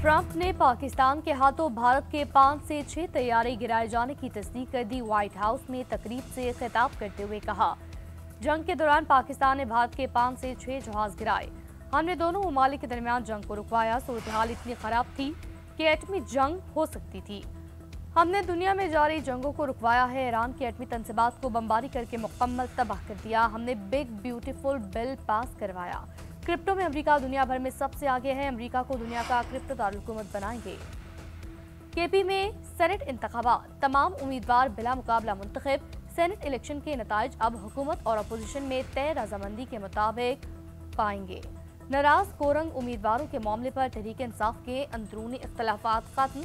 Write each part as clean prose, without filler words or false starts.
Trump ने पाकिस्तान के हाथों भारत के 5 से 6 तैयारे गिराए जाने की तस्दीक कर दी। व्हाइट हाउस में तकरीब से खिताब करते हुए कहा, जंग के दौरान पाकिस्तान ने भारत के 5 से 6 जहाज गिराए। हमने दोनों ममालिक के दरमियान जंग को रुकवाया। सूरत हाल इतनी खराब थी कि एटमी जंग हो सकती थी। हमने दुनिया में जारी जंगों को रुकवाया है। ईरान की एटमी तंसीबात को बमबारी करके मुकम्मल तबाह कर दिया। हमने बिग ब्यूटीफुल बिल पास करवाया। क्रिप्टो में अमेरिका दुनिया भर में सबसे आगे है। अमेरिका को दुनिया का क्रिप्टो दारुलहुकूमत बनाएंगे। केपी में सेनेट इंतखाबात, तमाम उम्मीदवार बिला मुकाबला मुंतखब। सेनेट इलेक्शन के नताइज अब हुकूमत और अपोजिशन में तय रजामंदी के मुताबिक पाएंगे। नाराज कोरंग उम्मीदवारों के मामले पर तहरीक इंसाफ के अंदरूनी इख्तलाफात खत्म।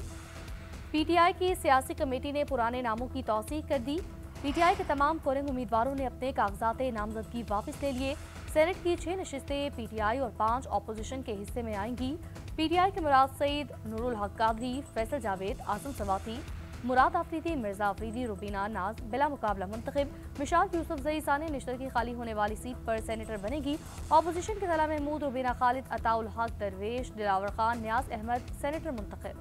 पीटीआई की सियासी कमेटी ने पुराने नामों की तौसीक कर दी। पीटीआई के तमाम कोरंग उम्मीदवारों ने अपने कागजात नामजदगी वापस ले लिए। सेनेट की 6 नशिस्तें पीटीआई और 5 अपोजिशन के हिस्से में आएंगी। पीटीआई के मुराद सईद, नूरुल हक कादरी, फैसल जावेद, आजम सवाती, मुराद आफरीदी, मिर्जा आफरीदी, रुबीना नाज बिला मुकाबला मुंतखब। मिशाल यूसुफजई साने निश्तर की खाली होने वाली सीट पर सेनेटर बनेगी। अपोजिशन के तला महमूद, रुबीना खालिद, अताउल हक, दरवेश, दिलावर खान, न्याज अहमद सेनेटर मुंतखब।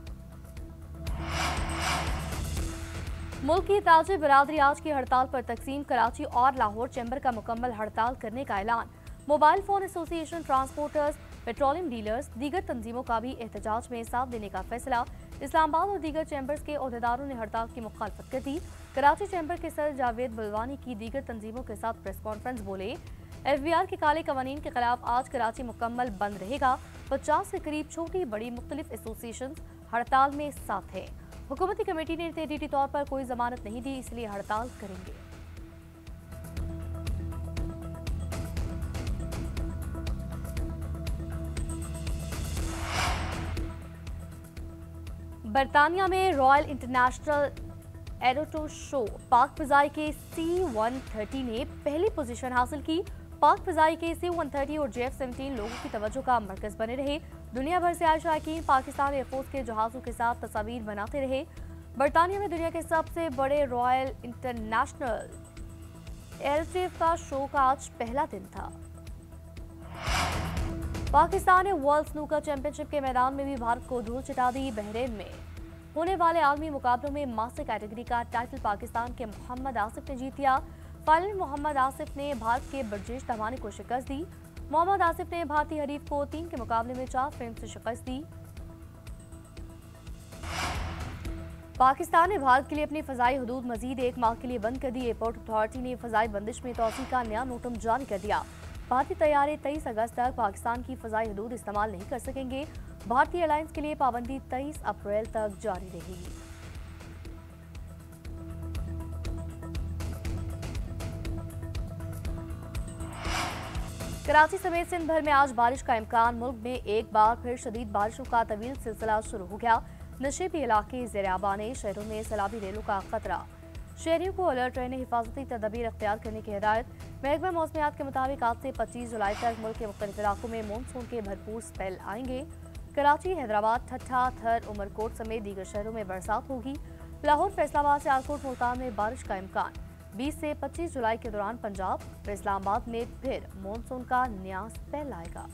मुल्क की ताजिर बरादरी आज की हड़ताल पर तकसीम। कराची और लाहौर चैम्बर का मुकम्मल हड़ताल करने का ऐलान। Mobile phone association, transporters, petroleum dealers, दीगर तंजीमों का भी एहतजाज में साथ देने का फैसला। इस्लामाबाद और दीगर चैम्बर्स के अहदेदारों ने हड़ताल की मुखालफत कर दी। कराची चैम्बर के सर जावेद बलवानी की दीगर तंजीमों के साथ प्रेस कॉन्फ्रेंस बोले, एफबीआर के काले कवानीन के खिलाफ आज कराची मुकम्मल बंद रहेगा। 50 के करीब छोटी बड़ी मुख्तलिफ एसोसिएशन हड़ताल में साथ है। हुकूमती कमेटी ने तहरीरी तौर पर कोई जमानत नहीं दी, इसलिए हड़ताल करेंगे। बरतानिया में रॉयल इंटरनेशनल एरोटो शो पाक फिजाई के C-130 ने पहली पोजीशन हासिल की। पाक फिजाई के C-130 और JF-17 लोगों की तवज्जो का मरकज बने रहे। दुनिया भर से आए शायकीन पाकिस्तान एयरफोर्स के जहाजों के साथ तस्वीर बनाते रहे। बरतानिया में दुनिया के सबसे बड़े रॉयल इंटरनेशनल एरोटो का शो का आज पहला दिन था। पाकिस्तान ने वर्ल्ड स्नूकर चैंपियनशिप के मैदान में भी भारत को धूल चटा दी। बहरीन में होने वाले आलमी मुकाबलों में मास्टर कैटेगरी का टाइटल पाकिस्तान के मोहम्मद आसिफ ने जीत लिया। फाइनल में मोहम्मद आसिफ ने भारत के बरजेश तवानी को शिकस्त दी। मोहम्मद आसिफ ने भारतीय हरीफ को 3 के मुकाबले में 4 फ्रेम से शिकस्त दी। पाकिस्तान ने भारत के लिए अपनी फजाई हदूद मजीद 1 माह के लिए बंद कर दी। एयरपोर्ट अथॉरिटी ने फजाई बंदिश में तोसी का नया नोटम जारी कर दिया। भारतीय तैयारे 23 अगस्त तक पाकिस्तान की फजाई हदूद इस्तेमाल नहीं कर सकेंगे। भारतीय एयरलाइंस के लिए पाबंदी 23 अप्रैल तक जारी रहेगी। कराची समेत सिंध भर में आज बारिश का इम्कान। मुल्क में एक बार फिर शदीद बारिशों का तवील सिलसिला शुरू हो गया। नशेबी इलाके ज़ेर-ए-आबाने शहरों में सैलाबी रेलों का खतरा। शहरियों को अलर्ट रहने, हिफाजती तदबीर अख्तियार करने की हिदायत। महकमा मौसमियात के मुताबिक आज से 25 जुलाई तक मुल्क के मुख्तलिफ इलाकों में मानसून के भरपूर स्पेल आएंगे। कराची, हैदराबाद, ठट्ठा, थर, उमरकोट समेत दीगर शहरों में बरसात होगी। लाहौर, फैसलाबाद, सियालकोट, मुल्तान में बारिश का इम्कान। 20 से 25 जुलाई के दौरान पंजाब और इस्लामाबाद में फिर मानसून का नया स्पेल आएगा।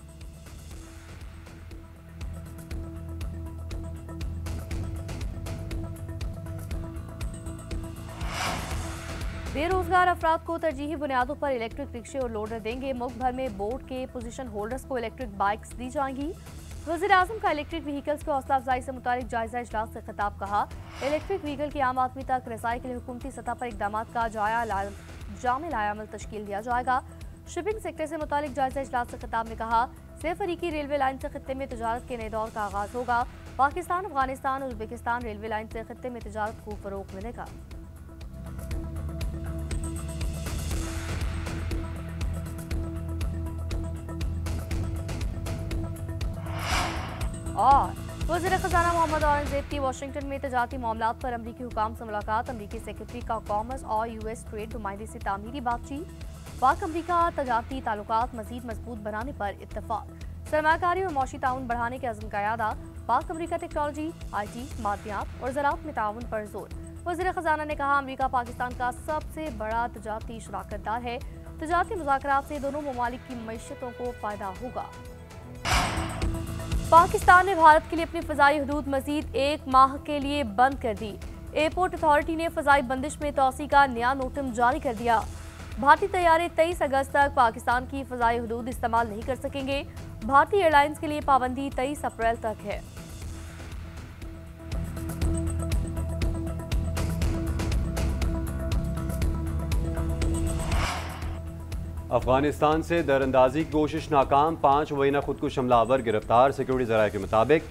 बेरोजगार अफराद को तरजीही बुनियादों पर इलेक्ट्रिक रिक्शे और लोडर देंगे। मुल्क भर में बोर्ड के पोजीशन होल्डर्स को इलेक्ट्रिक बाइक्स दी जाएंगी। वज़ीर-ए-आज़म का इलेक्ट्रिक व्हीकल्स को हौसला अफजाई से मुतालिक जायजा इजलास से खिताब। कहा, इलेक्ट्रिक व्हीकल की आम आदमी तक रसाई के लिए हुकूमती सतह पर इकदाम का जामिल अमल तश्कील दिया जाएगा। शिपिंग सेक्टर से मुतालिक जायजा इजलास से खिताब में कहा, सैफरीकी रेलवे लाइन से खत्ते में तजारत के नए दौर का आगाज होगा। पाकिस्तान, अफगानिस्तान और उज़्बेकिस्तान रेलवे लाइन से खत्ते में तजारत को फरोग मिलेगा। और वज़ीर खजाना मोहम्मद औरंगजेब की वाशिंगटन में तजारती मामलात पर अमरीकी हुकाम से मुलाकात। अमरीकी सेक्रेटरी का कॉमर्स और US ट्रेड नुमाइंदे से तामीरी बातचीत। पाक अमरीका तजारती ताल्लुकात मजीद मजबूत बनाने पर इत्तफाक। सरमायाकारी और मौशी ताउन बढ़ाने के अज़्म का यादा। पाक अमरीका टेक्नोलॉजी, IT, मादियात और ज़राअत में ताउन पर जोर। वज़ीर खजाना ने कहा, अमरीका पाकिस्तान का सबसे बड़ा तजारती शराकतदार है। तजारती मुज़ाकरात से दोनों ममालिक की मईशतों को फायदा होगा। पाकिस्तान ने भारत के लिए अपनी फजाई हदूद मजीद 1 माह के लिए बंद कर दी। एयरपोर्ट अथॉरिटी ने फजाई बंदिश में तोसी का नया नोटिस जारी कर दिया। भारतीय तैयारे 23 अगस्त तक पाकिस्तान की फजाई हदूद इस्तेमाल नहीं कर सकेंगे। भारतीय एयरलाइंस के लिए पाबंदी 23 अप्रैल तक है। अफगानिस्तान से दरअंदाजी की कोशिश नाकाम, 5 मुबैना खुदकुश हमलावर गिरफ्तार। सिक्योरिटी ज़राए के मुताबिक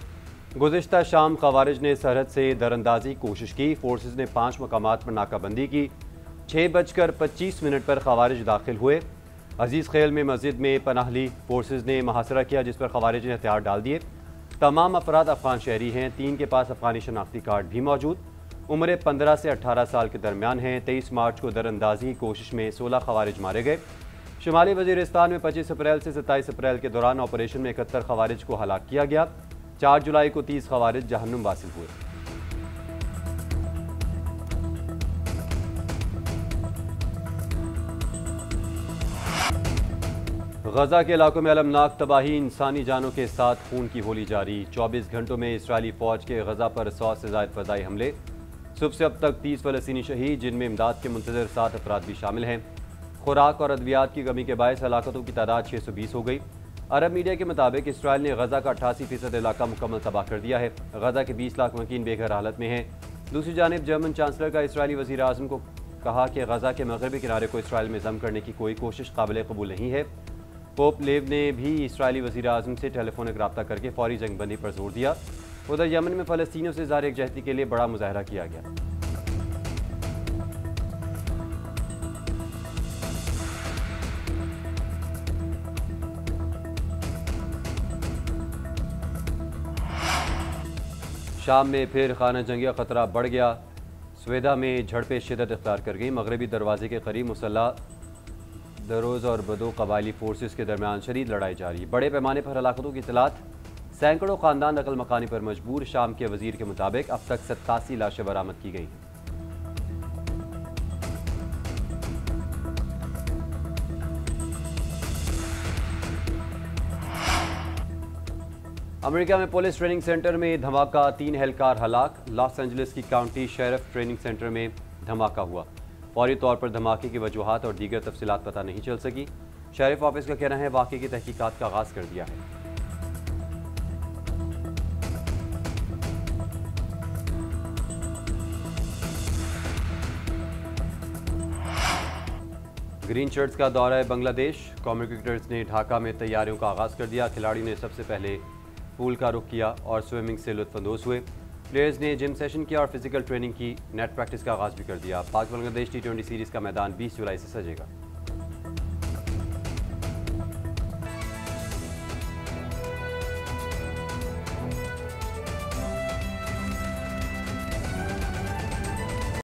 गुज़िश्ता शाम ख़वारिज ने सरहद से दरअंदाजी की कोशिश की। फोर्सेज ने 5 मकामात पर नाकाबंदी की। 6:25 पर ख़वारिज दाखिल हुए। अजीज़ खेल में मस्जिद में पनाह ली। फोर्सेज ने मुहासरा किया जिस पर ख़वारिज ने हथियार डाल दिए। तमाम अफराद अफगान शहरी हैं। 3 के पास अफगानी शनाख्ती कार्ड भी मौजूद। उम्र 15 से 18 साल के दरमियान हैं। 23 मार्च को दरअंदाजी की कोशिश में 16 ख़वारिज मारे गए। शुमाली वज़ीरिस्तान में 25 अप्रैल से 27 अप्रैल के दौरान ऑपरेशन में 71 ख़वारिज को हलाक किया गया। 4 जुलाई को 30 ख़वारिज जहन्नुम वासिल हुए। गजा के इलाकों में अलमनाक तबाही, इंसानी जानों के साथ खून की होली जारी। 24 घंटों में इसराइली फौज के गजा पर 100 से ज़ायद फ़ज़ाई हमले। सुबह से अब तक 30 फ़लस्तीनी शहीद, जिनमें इमदाद के मुंतज़िर 7 अफराद भी शामिल हैं। खुराक और अद्वियात की कमी के बायस हलाकतों की तादाद 620 हो गई। अरब मीडिया के मुताबिक इसराइल ने गजा का 88% इलाका मुकम्मल तबाह कर दिया है। गजा के 20 लाख मकीन बेघर हालत में हैं। दूसरी जानिब जर्मन चांसलर का इसराइली वज़ीर आज़म को कहा कि गजा के मगरबी किनारे को इसराइल में जम करने की कोई कोशिश काबिल कबूल नहीं है। पोप लेव ने भी इसराइली वज़ीर आज़म से टेलीफोनिक रब्ता करके फौरी जंगबंदी पर जोर दिया। उधर यमन में फ़लस्तीनियों से ज़ाहिर यकजहती के लिए बड़ा मुजाहरा किया गया। शाम में फिर खाना जंगिया खतरा बढ़ गया। स्वेदा में झड़पें शिद्दत इख्तियार कर गई। मगरबी दरवाजे के करीब मुसल्ला दरोज और बदो कबायली फोर्सेस के दरमियान शदीद लड़ाई जारी। बड़े पैमाने पर हलाकतों की इतलात, सैकड़ों खानदान नकल मकानी पर मजबूर। शाम के वजीर के मुताबिक अब तक 87 लाशें बरामद की गई हैं। अमेरिका में पुलिस ट्रेनिंग सेंटर में धमाका, 3 एहलकार हलाक। लॉस एंजलिस की काउंटी शेरिफ ट्रेनिंग सेंटर में धमाका हुआ। फौरी तौर पर धमाके की वजूहात और दीगर तफसीलात पता नहीं चल सकी। शेरिफ ऑफिस का कहना है वाक़े की तहकीकात का आगाज़ कर दिया है। ग्रीन शर्ट्स का दौरा बांग्लादेश। कौमी क्रिकेटर्स ने ढाका में तैयारियों का आगाज़ कर दिया। खिलाड़ी ने सबसे पहले पूल का रुख किया और स्विमिंग से लुत्फ़अंदोज़ हुए। प्लेयर्स ने जिम सेशन किया और फिजिकल ट्रेनिंग की। नेट प्रैक्टिस का आगाज़ भी कर दिया। पाक बांग्लादेश T20 सीरीज़ का मैदान 20 जुलाई से सजेगा।